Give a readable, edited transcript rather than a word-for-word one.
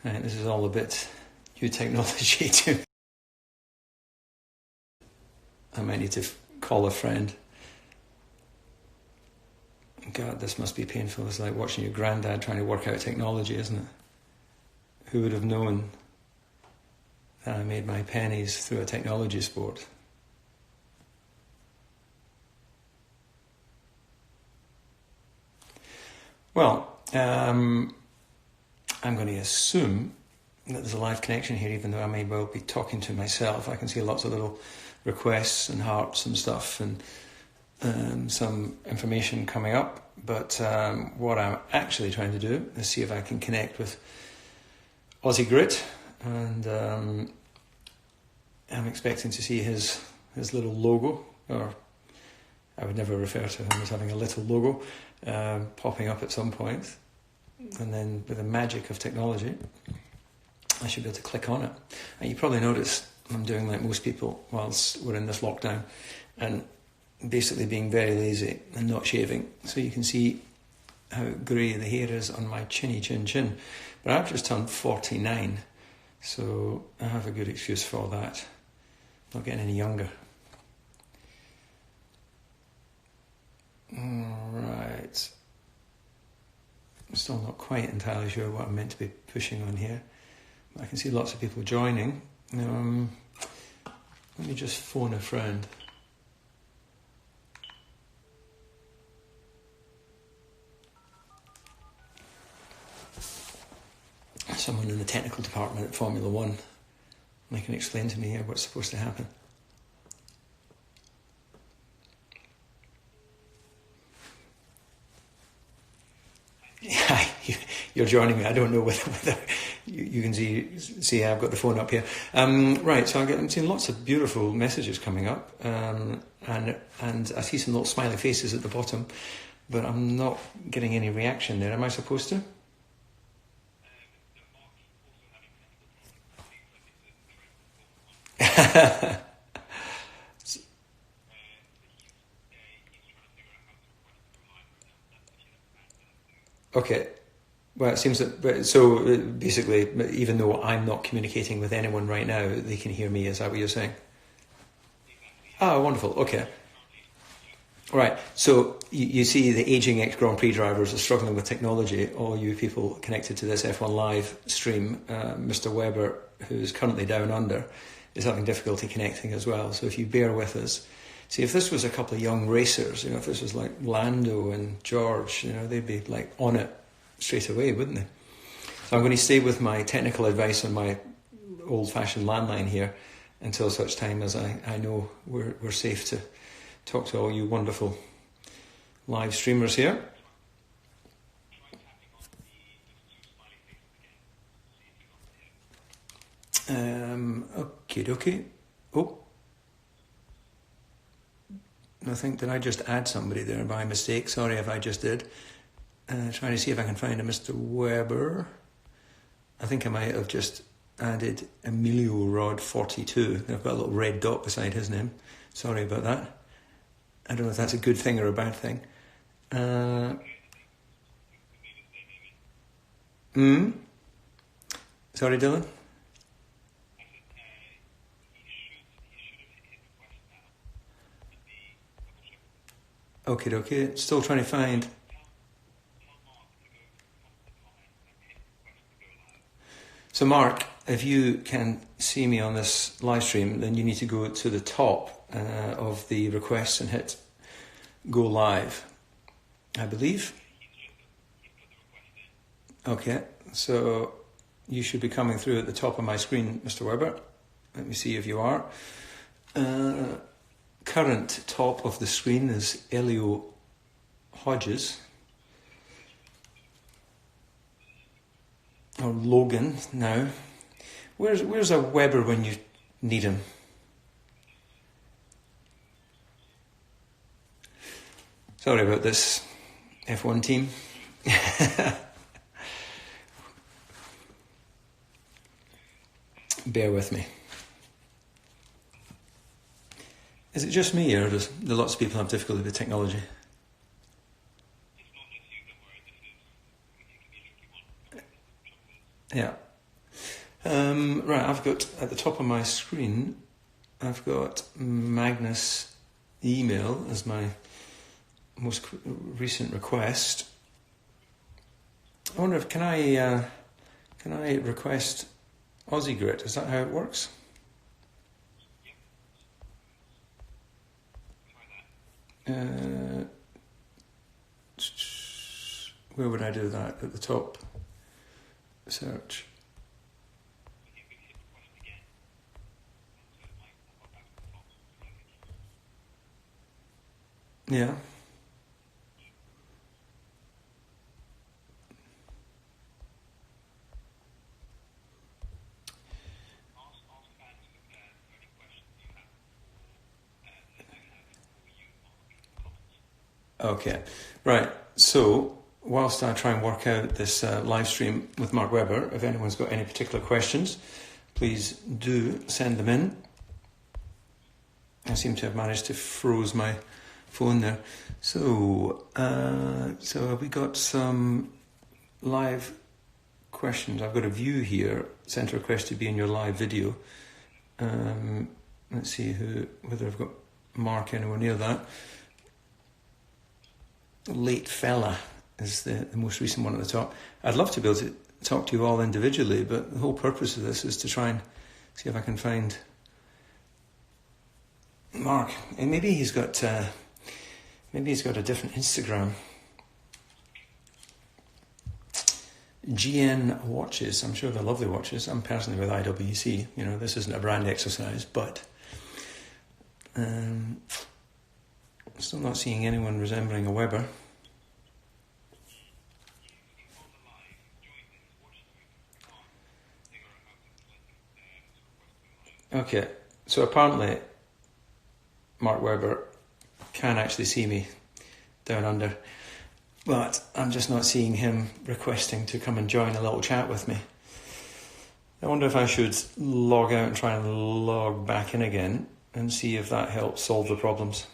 Right, this is all a bit new technology to me. I might need to call a friend. God, this must be painful. It's like watching your granddad trying to work out technology, isn't it? Who would have known that I made my pennies through a technology sport? Well, I'm going to assume that there's a live connection here, even though I may well be talking to myself. I can see lots of little requests and hearts and stuff, and some information coming up. But what I'm actually trying to do is see if I can connect with Aussie Grit, and I'm expecting to see his little logo, or I would never refer to him as having a little logo, popping up at some point. And then with the magic of technology, I should be able to click on it. And you probably noticed I'm doing like most people whilst we're in this lockdown, and basically being very lazy and not shaving. So you can see how grey the hair is on my chinny chin. But I've just turned 49, so I have a good excuse for that. Not getting any younger. Right. I'm still not quite entirely sure what I'm meant to be pushing on here. I can see lots of people joining. Let me just phone a friend. Someone in the technical department at Formula One. And they can explain to me here what's supposed to happen. Yeah, you're joining me. I don't know whether you can see I've got the phone up here. Right, so I'm seeing lots of beautiful messages coming up, and I see some little smiley faces at the bottom, but I'm not getting any reaction there. Am I supposed to? Okay. Well, it seems that, so basically, even though I'm not communicating with anyone right now, they can hear me. Is that what you're saying? Ah, wonderful. Okay. Right. So you see the aging ex-Grand Prix drivers are struggling with technology. All you people connected to this F1 Live stream, Mr. Webber, who's currently down under, is having difficulty connecting as well. So if you bear with us, see, if this was a couple of young racers, if this was like Lando and George, they'd be like on it straight away, wouldn't they? So I'm going to stay with my technical advice on my old-fashioned landline here until such time as I know we're safe to talk to all you wonderful live streamers here. Okie dokie. Oh. I think, did I just add somebody there by mistake? Sorry if I just did. Trying to see if I can find a Mr. Webber. I think I might have just added Emilio Rod 42. I've got a little red dot beside his name. Sorry about that. I don't know if that's a good thing or a bad thing. Sorry, Dylan? Okay. Still trying to find. So Mark, if you can see me on this live stream, then you need to go to the top of the requests and hit go live, I believe. Okay, so you should be coming through at the top of my screen, Mr. Webber. Let me see if you are. Current top of the screen is Elio Hodges. Or Logan now. Where's a Webber when you need him? Sorry about this, F1 team. Bear with me. Is it just me, or do lots of people have difficulty with technology? Yeah. Right, I've got at the top of my screen, I've got Magnus' email as my most recent request. I wonder if can I request Aussie Grit? Is that how it works? Where would I do that? At the top, search. Yeah. Okay, right. So, whilst I try and work out this live stream with Mark Webber, if anyone's got any particular questions, please do send them in. I seem to have managed to froze my phone there. So have we got some live questions? I've got a view here. Sent a request to be in your live video. Let's see whether I've got Mark anywhere near that. Late Fella is the most recent one at the top. I'd love to be able to talk to you all individually, but the whole purpose of this is to try and see if I can find Mark. And maybe he's got a different Instagram. GN watches. I'm sure they're lovely watches. I'm personally with IWC. You know, this isn't a brand exercise, but still not seeing anyone resembling a Weber. Okay, so apparently Mark Webber can actually see me down under, but I'm just not seeing him requesting to come and join a little chat with me. I wonder if I should log out and try and log back in again and see if that helps solve the problems.